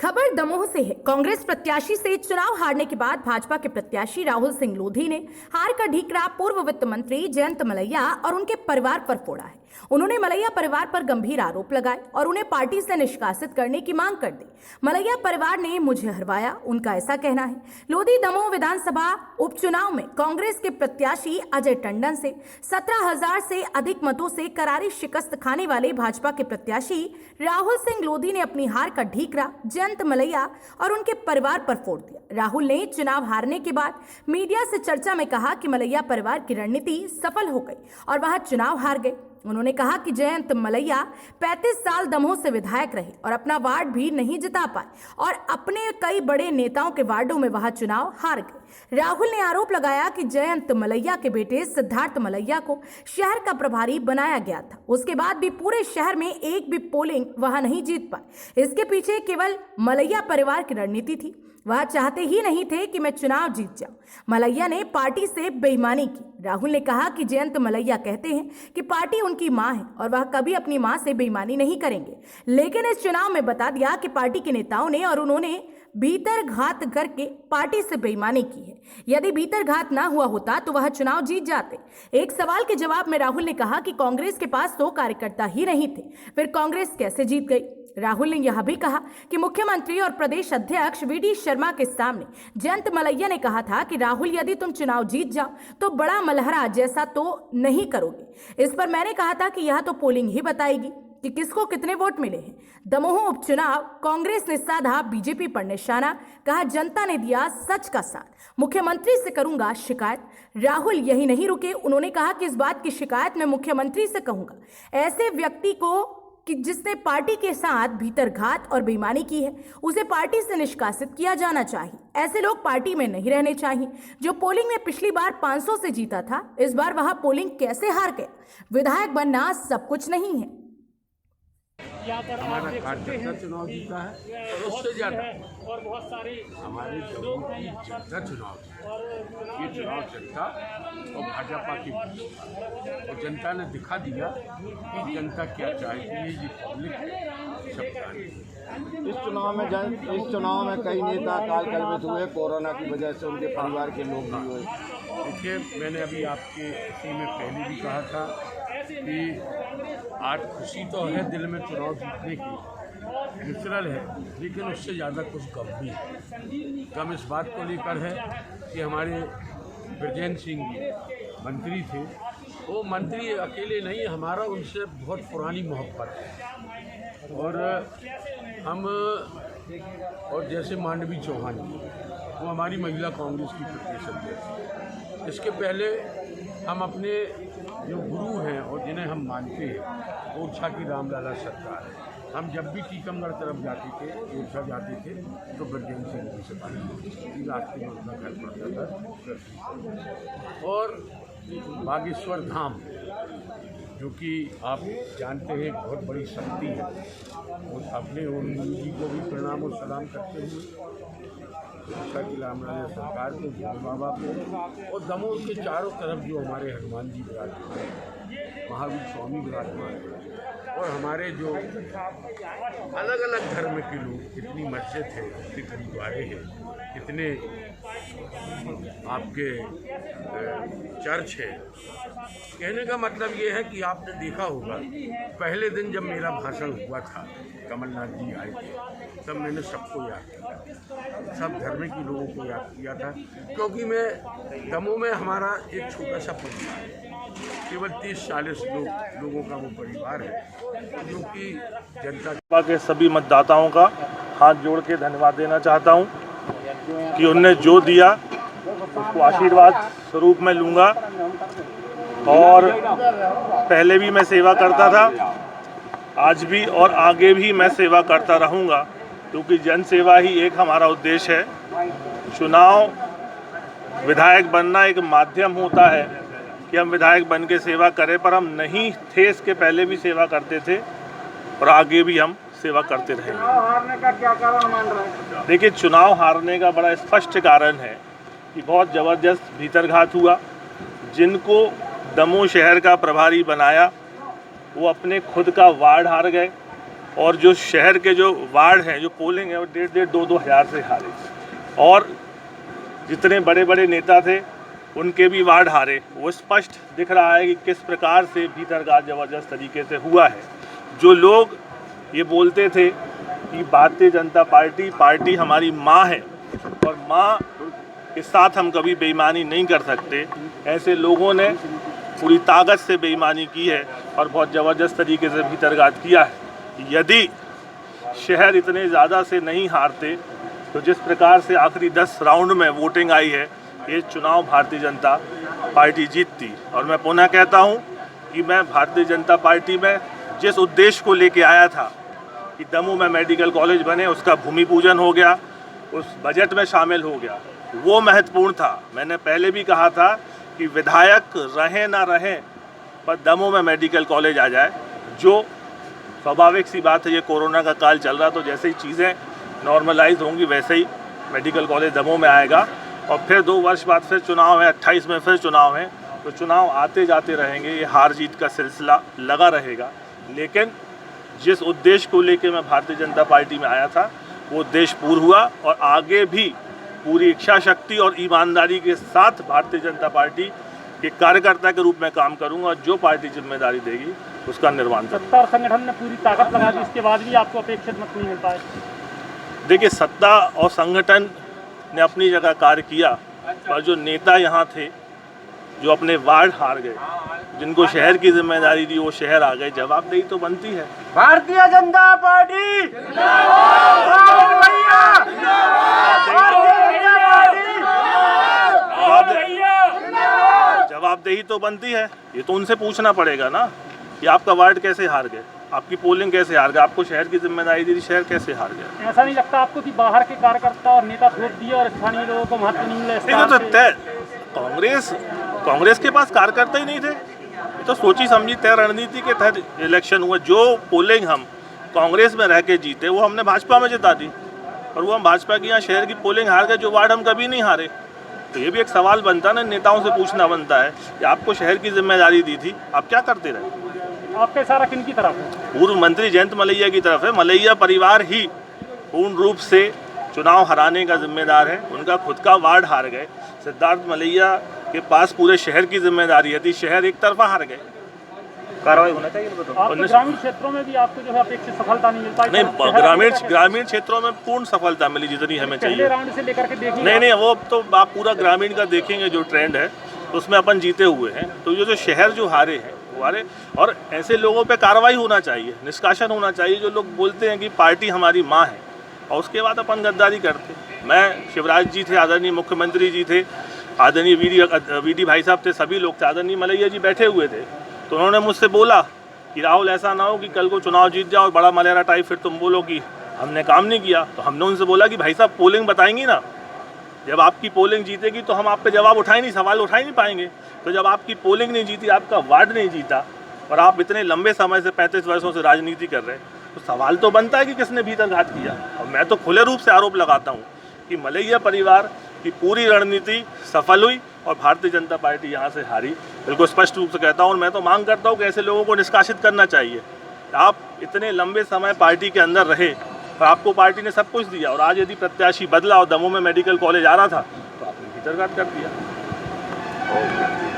खबर दमोह से है। कांग्रेस प्रत्याशी से चुनाव हारने के बाद भाजपा के प्रत्याशी राहुल सिंह लोधी ने हार का ढीकरा पूर्व वित्त मंत्री जयंत मलैया और उनके परिवार पर फोड़ा है। उन्होंने मलैया परिवार पर गंभीर आरोप लगाए और उन्हें पार्टी से निष्कासित करने की मांग कर दी। मलैया परिवार ने मुझे हरवाया, उनका ऐसा कहना है। लोधी दमोह विधानसभा उपचुनाव में कांग्रेस के प्रत्याशी अजय टंडन से 17,000 से अधिक मतों से करारी शिकस्त खाने वाले भाजपा के प्रत्याशी राहुल सिंह लोधी ने अपनी हार का ढीकरा जयंत मलैया और उनके परिवार पर फोड़ दिया। राहुल ने चुनाव हारने के बाद मीडिया से चर्चा में कहा कि मलैया परिवार की रणनीति सफल हो गई और वह चुनाव हार गए। उन्होंने कहा कि जयंत मलैया 35 साल दमोह से विधायक रहे और अपना वार्ड भी नहीं जिता पाए और अपने कई बड़े नेताओं के वार्डों में वह चुनाव हार गए। राहुल ने आरोप लगाया कि जयंत मलैया के बेटे सिद्धार्थ मलैया को शहर का प्रभारी बनाया गया था, उसके बाद भी पूरे शहर में एक भी पोलिंग वह नहीं जीत पाए। इसके पीछे केवल मलैया परिवार की रणनीति थी, वह चाहते ही नहीं थे कि मैं चुनाव जीत जाऊं। मलैया ने पार्टी से बेईमानी की। राहुल ने कहा कि जयंत मलैया कहते हैं कि पार्टी उनकी मां है और वह कभी अपनी मां से बेईमानी नहीं करेंगे, लेकिन इस चुनाव में बता दिया कि पार्टी के नेताओं ने और उन्होंने भीतर घात करके पार्टी से बेईमानी की है। यदि भीतर घात ना हुआ होता तो वह चुनाव जीत जाते। एक सवाल के जवाब में राहुल ने कहा कि कांग्रेस के पास तो कार्यकर्ता ही नहीं थे, फिर कांग्रेस कैसे जीत गई। राहुल ने यह भी कहा कि मुख्यमंत्री और प्रदेश अध्यक्ष वी.डी. शर्मा के सामने जयंत मलैया ने कहा था कि राहुल यदि तुम चुनाव जीत जाओ तो बड़ा मलहरा जैसा तो नहीं करोगे। इस पर मैंने कहा था कि यह तो पोलिंग ही बताएगी कि किसको कितने वोट मिले हैं। दमोह उपचुनाव कांग्रेस ने साधा बीजेपी पर निशाना, कहा जनता ने दिया सच का साथ, मुख्यमंत्री से करूंगा शिकायत। राहुल यही नहीं रुके, उन्होंने कहा कि इस बात की शिकायत मैं मुख्यमंत्री से कहूंगा। ऐसे व्यक्ति को कि जिसने पार्टी के साथ भीतरघात और बेईमानी की है उसे पार्टी से निष्कासित किया जाना चाहिए। ऐसे लोग पार्टी में नहीं रहने चाहिए। जो पोलिंग में पिछली बार 500 से जीता था, इस बार वह पोलिंग कैसे हार गया। विधायक बनना सब कुछ नहीं है। हमारा कार्यकर्ता चुनाव जीता है और उससे ज़्यादा और बहुत सारे हमारे दमोह की जनता चुनाव जीता। ये चुनाव जनता और भाजपा की और जनता ने दिखा दिया कि जनता क्या चाहती है। ये पब्लिक सब जानती है। इस चुनाव में कई नेता अकाल कलवित हुए, कोरोना की वजह से उनके परिवार के लोग भी हुए। देखिए, मैंने अभी आपके इसी में पहले भी कहा था कि आज खुशी तो है दिल में चुनाव जीतने की, नेचुरल है, लेकिन उससे ज़्यादा कुछ गम भी है। गम इस बात को लेकर है कि हमारे ब्रजेंद्र सिंह जी मंत्री थे, वो मंत्री अकेले नहीं, हमारा उनसे बहुत पुरानी मोहब्बत है। और हम और जैसे मांडवी चौहान जी, वो हमारी महिला कांग्रेस की प्रदेश अध्यक्ष। इसके पहले हम अपने जो गुरु हैं और जिन्हें हम मानते हैं, ओरछा की रामलाला सरकार है। हम जब भी टीकमगढ़ तरफ जाते थे, ओरछा जाते थे, तो ब्रजेंद्र सिंह जी से बात होती थी, रास्ते में उनका घर पड़ता था। और बागेश्वर धाम, जो कि आप जानते हैं बहुत बड़ी शक्ति है, और अपने उर्मी जी को भी प्रणाम और सलाम करते हुए ओरछा की रामलाला सरकार को, भोले बाबा को, और दमोह के चारों तरफ जो हमारे हनुमान जी विराजमान हैं, महावीर स्वामी विराजमान हैं, और हमारे जो अलग अलग धर्म के लोग, कितनी मस्जिद है, कितने गुरुद्वारे हैं, कितने आपके चर्च है। कहने का मतलब ये है कि आपने देखा होगा पहले दिन जब मेरा भाषण हुआ था, कमलनाथ जी आए थे, तब मैंने सबको याद किया, सब धर्म के लोगों को याद किया था, क्योंकि मैं दमोह में हमारा एक छोटा सा परिवार है, केवल 30-40 लोगों का वो परिवार है, जो कि जनता के सभी मतदाताओं का हाथ जोड़ के धन्यवाद देना चाहता हूं कि उनने जो दिया उसको आशीर्वाद स्वरूप में लूँगा। और पहले भी मैं सेवा करता था, आज भी और आगे भी मैं सेवा करता रहूँगा, क्योंकि जन सेवा ही एक हमारा उद्देश्य है। चुनाव विधायक बनना एक माध्यम होता है कि हम विधायक बन के सेवा करें, पर हम नहीं थे इसके पहले भी सेवा करते थे और आगे भी हम सेवा करते रहेंगे। हारने का क्या कारण मान रहे हैं? देखिए, चुनाव हारने का बड़ा स्पष्ट कारण है कि बहुत ज़बरदस्त भीतरघात हुआ। जिनको दमोह शहर का प्रभारी बनाया वो अपने खुद का वार्ड हार गए, और जो शहर के जो वार्ड हैं, जो पोलिंग है, वो 1,500-2,2 हज़ार से हारे। और जितने बड़े बड़े नेता थे उनके भी वार्ड हारे। वो स्पष्ट दिख रहा है कि किस प्रकार से भीतरघात ज़बरदस्त तरीके से हुआ है। जो लोग ये बोलते थे कि भारतीय जनता पार्टी हमारी माँ है और माँ के साथ हम कभी बेईमानी नहीं कर सकते, ऐसे लोगों ने पूरी ताकत से बेईमानी की है और बहुत ज़बरदस्त तरीके से भीतरघात किया है। यदि शहर इतने ज़्यादा से नहीं हारते तो जिस प्रकार से आखिरी 10 राउंड में वोटिंग आई है, ये चुनाव भारतीय जनता पार्टी जीतती। और मैं पुनः कहता हूँ कि मैं भारतीय जनता पार्टी में जिस उद्देश्य को लेके आया था कि दमोह में मेडिकल कॉलेज बने, उसका भूमि पूजन हो गया, उस बजट में शामिल हो गया, वो महत्वपूर्ण था। मैंने पहले भी कहा था कि विधायक रहें ना रहें पर दमोह में मेडिकल कॉलेज आ जाए, जो स्वाभाविक सी बात है। ये कोरोना का काल चल रहा, तो जैसे ही चीज़ें नॉर्मलाइज होंगी वैसे ही मेडिकल कॉलेज दमोह में आएगा। और फिर 2 वर्ष बाद फिर चुनाव है, 28 में फिर चुनाव है, तो चुनाव आते जाते रहेंगे, ये हार जीत का सिलसिला लगा रहेगा। लेकिन जिस उद्देश्य को लेकर मैं भारतीय जनता पार्टी में आया था वो उद्देश्य पूर्ण हुआ और आगे भी पूरी इच्छा शक्ति और ईमानदारी के साथ भारतीय जनता पार्टी के कार्यकर्ता के रूप में काम करूंगा और जो पार्टी जिम्मेदारी देगी उसका निर्वहन करूंगा। सत्ता और संगठन ने पूरी ताकत लगा दी, इसके बाद भी आपको अपेक्षित मत नहीं मिल पाए। देखिए, सत्ता और संगठन ने अपनी जगह कार्य किया, पर जो नेता यहाँ थे जो अपने वार्ड हार गए, जिनको शहर की जिम्मेदारी दी वो शहर आ गए, जवाबदेही तो बनती है। भारतीय जनता पार्टी जवाबदेही तो बनती है। ये तो उनसे पूछना पड़ेगा ना कि आपका वार्ड कैसे हार गए, आपकी पोलिंग कैसे हार गए, आपको शहर की जिम्मेदारी दी, शहर कैसे हार गए। ऐसा नहीं लगता आपको कि बाहर के कार्यकर्ता और नेता थोप दिए और स्थानीय लोगों को महत्व नहीं मिला? तो तय कांग्रेस के पास कार्यकर्ता ही नहीं थे। तो सोची समझी तय रणनीति के तहत इलेक्शन हुआ। जो पोलिंग हम कांग्रेस में रह के जीते वो हमने भाजपा में जिता दी, और वो हम भाजपा की यहाँ शहर की पोलिंग हार गए, जो वार्ड हम कभी नहीं हारे। तो ये भी एक सवाल बनता है ना, नेताओं से पूछना बनता है कि आपको शहर की जिम्मेदारी दी थी, आप क्या करते रहे। आपका इशारा किन की तरफ है? पूर्व मंत्री जयंत मलैया की तरफ है। मलैया परिवार ही पूर्ण रूप से चुनाव हराने का जिम्मेदार है। उनका खुद का वार्ड हार गए। सिद्धार्थ मलैया के पास पूरे शहर की जिम्मेदारी थी, शहर एक तरफा हार गए। कार्रवाई होना चाहिए। ग्रामीण क्षेत्रों में भी आपको जो है अपेक्षित सफलता नहीं मिल पाई? नहीं, ग्रामीण क्षेत्रों में पूर्ण सफलता मिली जितनी हमें चाहिए। पहले राउंड से लेकर के देखिए। नहीं, वो तो आप पूरा ग्रामीण का देखेंगे जो ट्रेंड है उसमें अपन जीते हुए हैं। तो ये जो शहर जो हारे हैं वो हारे, और ऐसे लोगों पे कार्रवाई होना चाहिए, निष्कासन होना चाहिए जो लोग बोलते हैं कि पार्टी हमारी माँ है और उसके बाद अपन गद्दारी करते। मैं शिवराज जी थे, आदरणीय मुख्यमंत्री जी थे, आदरणीय वीडी भाई साहब थे, सभी लोग थे, आदरणीय मलैया जी बैठे हुए थे। तो उन्होंने मुझसे बोला कि राहुल ऐसा ना हो कि कल को चुनाव जीत जाओ और बड़ा मलेरा टाइप फिर तुम बोलो कि हमने काम नहीं किया। तो हमने उनसे बोला कि भाई साहब पोलिंग बताएंगी ना, जब आपकी पोलिंग जीतेगी तो हम आप पे जवाब उठा ही नहीं, सवाल उठा ही नहीं पाएंगे। तो जब आपकी पोलिंग नहीं जीती, आपका वार्ड नहीं जीता और आप इतने लंबे समय से 35 वर्षों से राजनीति कर रहे हैं, तो सवाल तो बनता है कि किसने भीतरघात किया। और मैं तो खुले रूप से आरोप लगाता हूँ कि मलैया परिवार की पूरी रणनीति सफल हुई और भारतीय जनता पार्टी यहाँ से हारी। बिल्कुल स्पष्ट रूप से कहता हूँ, और मैं तो मांग करता हूँ कि ऐसे लोगों को निष्कासित करना चाहिए। आप इतने लंबे समय पार्टी के अंदर रहे और आपको पार्टी ने सब कुछ दिया, और आज यदि प्रत्याशी बदला और दमोह में मेडिकल कॉलेज आ रहा था तो आपने भीतरघात कर दिया।